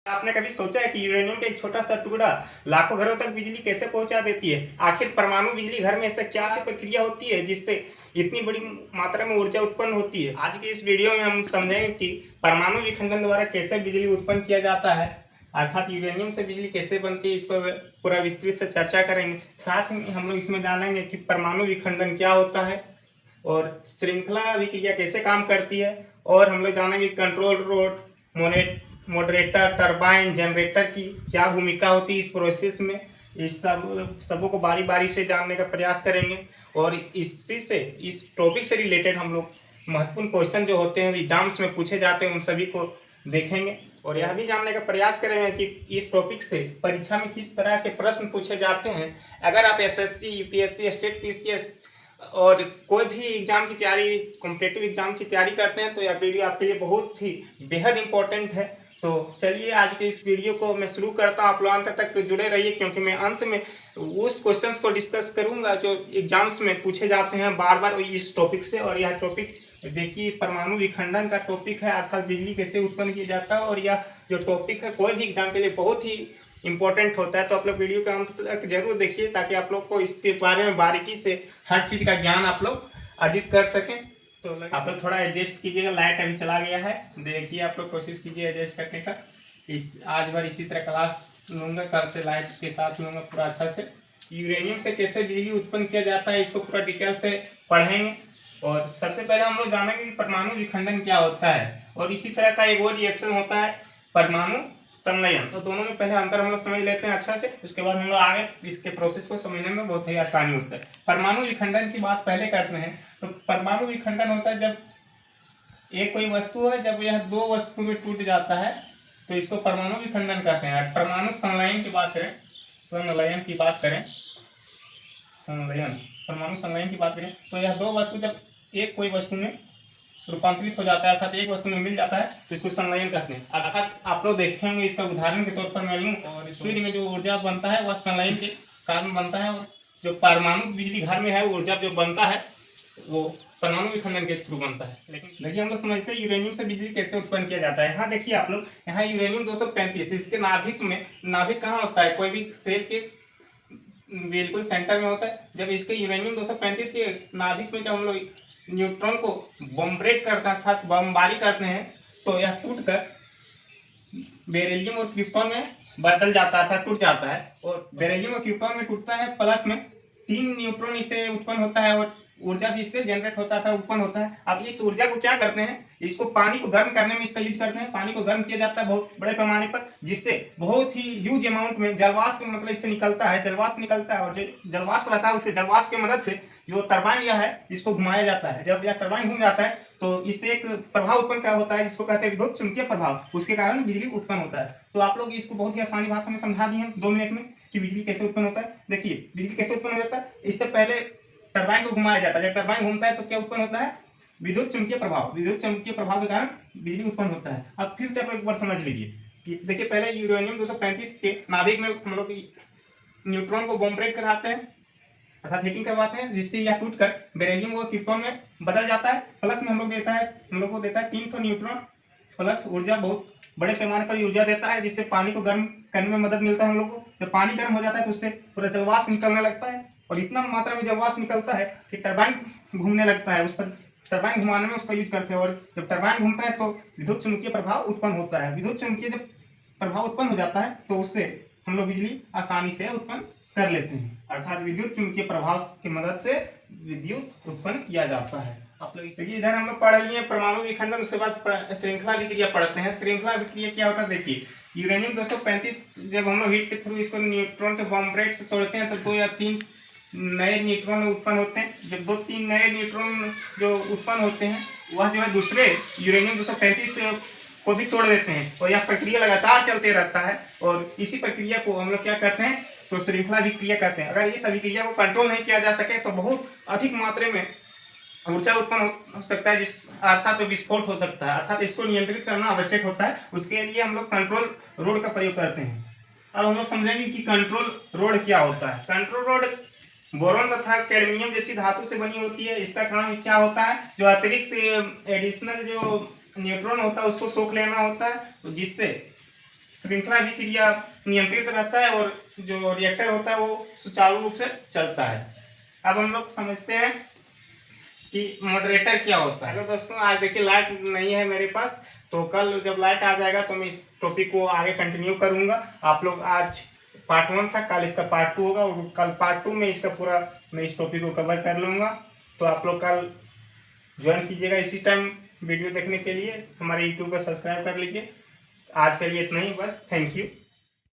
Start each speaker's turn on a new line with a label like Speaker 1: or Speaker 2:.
Speaker 1: आपने कभी सोचा है कि यूरेनियम का एक छोटा सा टुकड़ा लाखों घरों तक बिजली कैसे पहुंचा देती है? आखिर परमाणु बिजली घर में ऐसा क्या प्रक्रिया होती है जिससे इतनी बड़ी मात्रा में ऊर्जा उत्पन्न होती है? आज की इस वीडियो में हम समझेंगे कि परमाणु विखंडन द्वारा कैसे बिजली उत्पन्न किया जाता है, अर्थात यूरेनियम से बिजली कैसे बनती है। इस पर पूरा विस्तृत से चर्चा करेंगे। साथ ही हम लोग इसमें जानेंगे कि परमाणु विखंडन क्या होता है और श्रृंखला अभिक्रिया कैसे काम करती है, और हम लोग जानेंगे control road, moderator, turbine, generator की क्या भूमिका होती है इस प्रोसेस में। इस सबों को बारी बारी से जानने का प्रयास करेंगे और इस टॉपिक से रिलेटेड हम लोग महत्वपूर्ण क्वेश्चन जो होते हैं एग्जाम्स में पूछे जाते हैं उन सभी को देखेंगे और यह भी जानने का प्रयास करेंगे कि इस टॉपिक से परीक्षा में किस तरह के प्रश्न पूछे जाते हैं। अगर आप एसएससी, यूपीएससी, स्टेट पीसीएस और कोई भी एग्जाम की तैयारी, कॉम्पिटिटिव एग्जाम की तैयारी करते हैं तो यह वीडियो आपके लिए बहुत ही बेहद इंपॉर्टेंट है। तो चलिए आज के इस वीडियो को मैं शुरू करता हूँ। आप लोग अंत तक जुड़े रहिए क्योंकि मैं अंत में उस क्वेश्चंस को डिस्कस करूंगा जो एग्जाम्स में पूछे जाते हैं बार बार इस टॉपिक से। और यह टॉपिक देखिए परमाणु विखंडन का टॉपिक है, अर्थात बिजली कैसे उत्पन्न किया जाता है। और यह जो टॉपिक है कोई भी एग्जाम के लिए बहुत ही इंपॉर्टेंट होता है। तो आप लोग वीडियो के अंत तक जरूर देखिए ताकि आप लोग को इसके बारे में बारीकी से हर चीज़ का ज्ञान आप लोग अर्जित कर सकें। तो आप लोग थोड़ा एडजस्ट कीजिएगा, लाइट अभी चला गया है, देखिए आप लोग कोशिश कीजिए एडजस्ट करने का। आज बार इसी तरह क्लास लूँगा, कल से लाइट के साथ लूँगा पूरा अच्छा से। यूरेनियम से कैसे बिजली उत्पन्न किया जाता है इसको पूरा डिटेल से पढ़ेंगे। और सबसे पहले हम लोग जानेंगे कि परमाणु विखंडन क्या होता है और इसी तरह का एक और रिएक्शन होता है परमाणु संलयन। तो दोनों में पहले अंतर हम लोग समझ लेते हैं अच्छा से, उसके बाद हम लोग आगे इसके प्रोसेस को समझने में बहुत ही आसानी होता है। परमाणु विखंडन की बात पहले करते हैं। तो परमाणु विखंडन होता है जब एक कोई वस्तु है, जब यह दो वस्तु में टूट जाता है तो इसको परमाणु विखंडन कहते हैं। परमाणु संलयन की बात करें, संलयन की बात करें, संलयन, परमाणु संलयन की बात करें तो यह दो वस्तु जब एक कोई वस्तु में रूपांतरित हो जाता है, अर्थात एक वस्तु में मिल जाता है तो इसको संलयन कहते हैं। अर्थात आप लोग देखेंगे, इसका उदाहरण के तौर पर मैं लूँ, और सूर्य में जो ऊर्जा बनता है वह संलयन के कारण बनता है। और जो परमाणु बिजली घर में है ऊर्जा जो बनता है वो परमाणु विखंडन के थ्रू बनता है। लेकिन देखिए हम लोग समझते हैं यूरेनियम से बिजली कैसे उत्पन्न किया जाता है। यहाँ देखिए आप लोग, यहाँ यूरेनियम 235 इसके नाभिक में, नाभिक कहाँ होता है, कोई भी सेल के बिल्कुल सेंटर में होता है। जब इसके यूरेनियम 235 के नाभिक में जब हम लोग न्यूट्रॉन को बॉम्ब्रेट करते हैं अर्थात बमबारी करते हैं तो यह टूटकर बेरिलियम और क्रिप्टॉन में बदल जाता है, टूट जाता है। और बेरिलियम और क्रिप्टॉन में टूटता है, प्लस में 3 न्यूट्रॉन इससे उत्पन्न होता है और ऊर्जा भी इससे जनरेट होता था, उत्पन्न होता है। अब इस ऊर्जा को क्या करते हैं, इसको पानी को गर्म करने में इसका यूज करते हैं। पानी को गर्म किया जाता है बहुत बड़े पैमाने पर, जिससे बहुत ही ह्यूज अमाउंट में जलवाष्प मतलब इससे निकलता है, जलवाष्प निकलता है। और जो जलवाष्प रहता है उसके जलवाष्प की मदद से जो टरबाइन यह है इसको घुमाया जाता है। जब यह टरबाइन घूम जाता है तो इससे एक प्रभाव उत्पन्न क्या होता है जिसको कहते हैं विद्युत चुंबकीय प्रभाव, उसके कारण बिजली उत्पन्न होता है। तो आप लोग इसको बहुत ही आसानी भाषा में समझा दिए हैं 2 मिनट में कि बिजली कैसे उत्पन्न होता है। देखिए बिजली कैसे उत्पन्न हो जाता है, इससे पहले टरबाइन को घुमाया जाता है। जब टरबाइन घूमता है तो क्या उत्पन्न होता है, विद्युत चुंबकीय प्रभाव, विद्युत चुंबकीय प्रभाव के कारण बिजली उत्पन्न होता है। अब फिर से आप एक बार समझ लीजिए कि देखिए पहले यूरेनियम 235 के नाभिक में हम लोग न्यूट्रॉन को बॉम्ब्रेट कराते हैं अर्थात हीटिंग करवाते हैं, जिससे यह टूटकर बेरिलियम और क्रिप्टॉन में बदल जाता है। प्लस में हम लोग को देता है 3 ठो न्यूट्रॉन प्लस ऊर्जा, बहुत बड़े पैमाने पर ऊर्जा देता है, जिससे पानी को गर्म करने में मदद मिलता है हम लोग को। जब पानी गर्म हो जाता है तो उससे पूरा जलवाष्प निकलने लगता है और इतना मात्रा में जलवाष्प निकलता है कि टरबाइन घूमने लगता है। उस पर टरबाइन घुमाने में उसका यूज करते हैं और जब टरबाइन घूमता है तो विद्युत चुंबकीय प्रभाव उत्पन्न होता है। विद्युत चुंबकीय जब प्रभाव उत्पन्न हो जाता है तो उससे हम लोग बिजली आसानी से उत्पन्न कर लेते हैं, अर्थात विद्युत चुंबकीय प्रभाव की मदद से विद्युत उत्पन्न किया जाता है। आप लोग देखिए इधर हम लोग पढ़ लिए परमाणु विखंडन, उसके बाद श्रृंखला विक्रिया पढ़ते हैं। श्रृंखला विक्रिया क्या होता है, देखिए यूरेनियम 235 जब हम लोग हीट के थ्रू इसको न्यूट्रॉन के बॉम्ब्रेट से तोड़ते हैं तो 2 या 3 नए न्यूट्रॉन उत्पन्न होते हैं। जब 2-3 नए न्यूट्रॉन जो उत्पन्न होते हैं वह जो है दूसरे यूरेनियम 235 को भी तोड़ देते हैं और यह प्रक्रिया लगातार चलते रहता है। और इसी प्रक्रिया को हम लोग क्या कहते हैं, तो श्रृंखला विक्रिया कहते हैं। अगर इस अभिक्रिया को कंट्रोल नहीं किया जा सके तो बहुत अधिक मात्रा में ऊर्जा उत्पन्न हो सकता है, जिस अर्थात तो विस्फोट हो सकता है। अर्थात इसको नियंत्रित करना आवश्यक होता है, उसके लिए हम लोग कंट्रोल रोड का प्रयोग करते हैं। अब हम लोग समझेंगे कि कंट्रोल रोड क्या होता है। कंट्रोल रोड बोरॉन तथा कैडमियम जैसी धातु से बनी होती है। इसका काम क्या होता है, जो अतिरिक्त एडिशनल जो न्यूट्रॉन होता है उसको सोख लेना होता है, तो जिससे श्रृंखला भी क्रिया नियंत्रित रहता है और जो रिएक्टर होता है वो सुचारू रूप से चलता है। अब हम लोग समझते हैं कि मॉडरेटर क्या होता है। हेलो दोस्तों, आज देखिए लाइट नहीं है मेरे पास, तो कल जब लाइट आ जाएगा तो मैं इस टॉपिक को आगे कंटिन्यू करूंगा। आप लोग आज पार्ट 1 था, कल इसका पार्ट 2 होगा और कल पार्ट 2 में इसका पूरा मैं इस टॉपिक को कवर कर लूँगा। तो आप लोग कल ज्वाइन कीजिएगा इसी टाइम वीडियो देखने के लिए। हमारे यूट्यूब पर सब्सक्राइब कर लीजिए। आज के लिए इतना ही बस, थैंक यू।